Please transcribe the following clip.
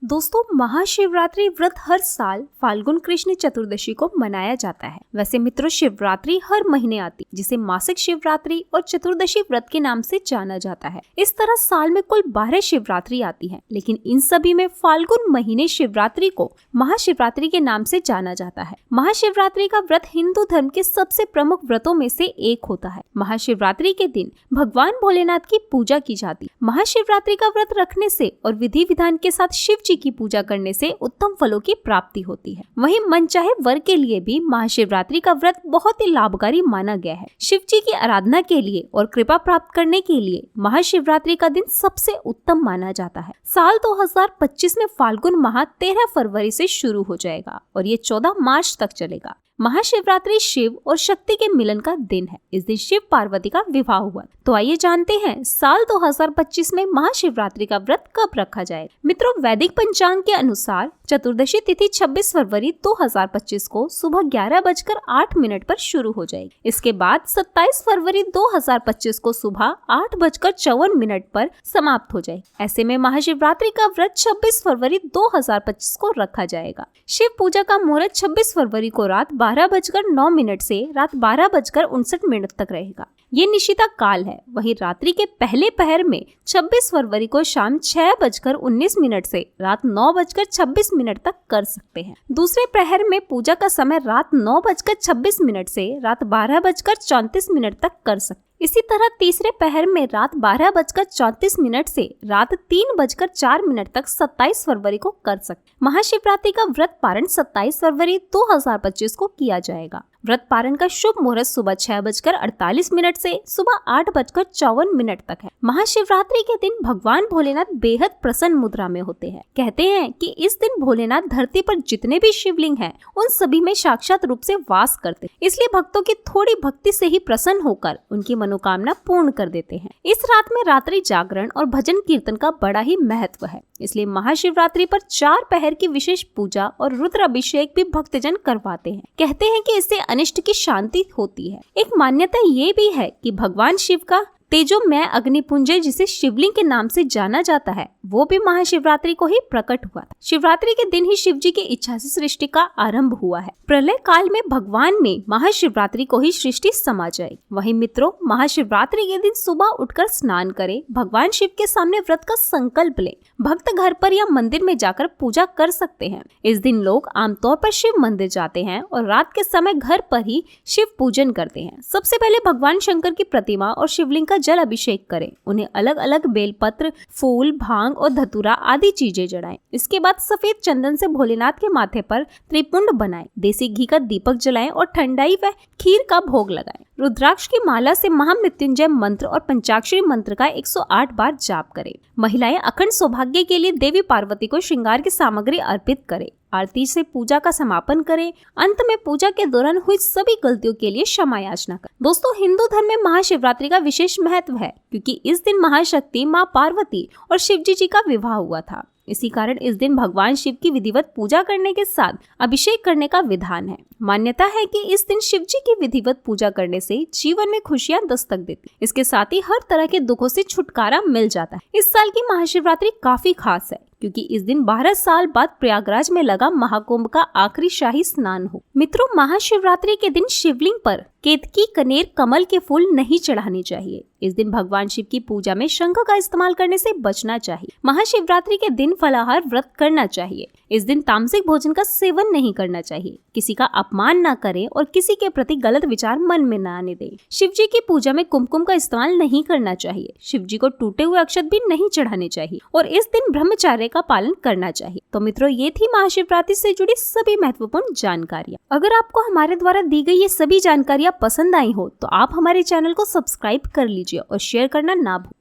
दोस्तों, महाशिवरात्रि व्रत हर साल फाल्गुन कृष्ण चतुर्दशी को मनाया जाता है। वैसे मित्रों, शिवरात्रि हर महीने आती, जिसे मासिक शिवरात्रि और चतुर्दशी व्रत के नाम से जाना जाता है। इस तरह साल में कुल 12 शिवरात्रि आती है, लेकिन इन सभी में फाल्गुन महीने शिवरात्रि को महाशिवरात्रि के नाम से जाना जाता है। महाशिवरात्रि का व्रत हिंदू धर्म के सबसे प्रमुख व्रतों में से एक होता है। महाशिवरात्रि के दिन भगवान भोलेनाथ की पूजा की जाती। महाशिवरात्रि का व्रत रखने से और विधि विधान के साथ शिव जी की पूजा करने से उत्तम फलों की प्राप्ति होती है। वहीं मनचाहे वर के लिए भी महाशिवरात्रि का व्रत बहुत ही लाभकारी माना गया है। शिव जी की आराधना के लिए और कृपा प्राप्त करने के लिए महाशिवरात्रि का दिन सबसे उत्तम माना जाता है। साल 2025 में फाल्गुन माह 13 फरवरी से शुरू हो जाएगा और ये 14 मार्च तक चलेगा। महाशिवरात्रि शिव और शक्ति के मिलन का दिन है। इस दिन शिव पार्वती का विवाह हुआ। तो आइए जानते हैं साल 2025 में महाशिवरात्रि का व्रत कब रखा जाए। मित्रों, वैदिक पंचांग के अनुसार चतुर्दशी तिथि 26 फरवरी 2025 को सुबह 11:08 पर शुरू हो जाएगी। इसके बाद 27 फरवरी 2025 को सुबह 8:54 पर समाप्त हो जाएगी। ऐसे में महाशिवरात्रि का व्रत 26 फरवरी 2025 को रखा जाएगा। शिव पूजा का मुहूर्त 26 फरवरी को रात 12:09 से रात 12:59 तक रहेगा। ये निशिता काल है। वहीं रात्रि के पहले पहर में 26 फरवरी को शाम 6:19 से रात 9:26 तक कर सकते हैं। दूसरे प्रहर में पूजा का समय रात 9:26 से रात 12:34 तक कर सकते हैं। इसी तरह तीसरे पहर में रात 12:34 से रात 3:04 तक 27 फरवरी को कर सकते। महाशिवरात्रि का व्रत पारण 27 फरवरी 2025 को किया जाएगा। व्रत पारण का शुभ मुहूर्त सुबह 6:48 से सुबह 8:54 तक है। महाशिवरात्रि के दिन भगवान भोलेनाथ बेहद प्रसन्न मुद्रा में होते हैं। कहते हैं कि इस दिन भोलेनाथ धरती पर जितने भी शिवलिंग हैं, उन सभी में साक्षात रूप से वास करते हैं। इसलिए भक्तों की थोड़ी भक्ति से ही प्रसन्न होकर उनकी मनोकामना पूर्ण कर देते हैं। इस रात में रात्रि जागरण और भजन कीर्तन का बड़ा ही महत्व है। इसलिए महाशिवरात्रि पर 4 पहर की विशेष पूजा और रुद्र अभिषेक भी भक्तजन करवाते हैं। कहते हैं कि इससे अनिष्ट की शांति होती है। एक मान्यता ये भी है कि भगवान शिव का तेजोमय अग्निपुंज, जिसे शिवलिंग के नाम से जाना जाता है, वो भी महाशिवरात्रि को ही प्रकट हुआ था। शिवरात्रि के दिन ही शिव जी की इच्छा से सृष्टि का आरंभ हुआ है। प्रलय काल में भगवान ने महाशिवरात्रि को ही सृष्टि समा जाएगी। वहीं मित्रों, महाशिवरात्रि के दिन सुबह उठकर स्नान करें, भगवान शिव के सामने व्रत का संकल्प लें। भक्त घर पर या मंदिर में जाकर पूजा कर सकते हैं। इस दिन लोग आमतौर पर शिव मंदिर जाते हैं और रात के समय घर पर ही शिव पूजन करते हैं। सबसे पहले भगवान शंकर की प्रतिमा और शिवलिंग का जल अभिषेक करें। उन्हें अलग अलग बेलपत्र, फूल, भांग और धतूरा आदि चीजें चढ़ाएं। इसके बाद सफेद चंदन से भोलेनाथ के माथे पर त्रिपुंड बनाएं। देसी घी का दीपक जलाएं और ठंडाई व खीर का भोग लगाएं। रुद्राक्ष की माला से महामृत्युंजय मंत्र और पंचाक्षरी मंत्र का 108 बार जाप करें। महिलाएं अखंड सौभाग्य के लिए देवी पार्वती को श्रृंगार की सामग्री अर्पित करें। आरती से पूजा का समापन करें। अंत में पूजा के दौरान हुई सभी गलतियों के लिए क्षमा याचना करें। दोस्तों, हिंदू धर्म में महाशिवरात्रि का विशेष महत्व है, क्योंकि इस दिन महाशक्ति माँ पार्वती और शिवजी जी का विवाह हुआ था। इसी कारण इस दिन भगवान शिव की विधिवत पूजा करने के साथ अभिषेक करने का विधान है। मान्यता है कि इस दिन शिव जी की विधिवत पूजा करने से जीवन में खुशियां दस्तक देती। इसके साथ ही हर तरह के दुखों से छुटकारा मिल जाता है। इस साल की महाशिवरात्रि काफी खास है, क्योंकि इस दिन 12 साल बाद प्रयागराज में लगा महाकुंभ का आखिरी शाही स्नान हो। मित्रों, महाशिवरात्रि के दिन शिवलिंग पर केतकी, कनेर, कमल के फूल नहीं चढ़ाने चाहिए। इस दिन भगवान शिव की पूजा में शंख का इस्तेमाल करने से बचना चाहिए। महाशिवरात्रि के दिन फलाहार व्रत करना चाहिए। इस दिन तामसिक भोजन का सेवन नहीं करना चाहिए। किसी का अपमान न करें और किसी के प्रति गलत विचार मन में न आने दें। शिव जी की पूजा में कुमकुम का इस्तेमाल नहीं करना चाहिए। शिव जी को टूटे हुए अक्षत भी नहीं चढ़ाने चाहिए और इस दिन ब्रह्मचर्य का पालन करना चाहिए। तो मित्रों, ये थी महाशिवरात्रि से जुड़ी सभी महत्वपूर्ण जानकारियाँ। अगर आपको हमारे द्वारा दी गई ये सभी जानकारियाँ पसंद आई हो तो आप हमारे चैनल को सब्सक्राइब कर लीजिए और शेयर करना ना भूलें।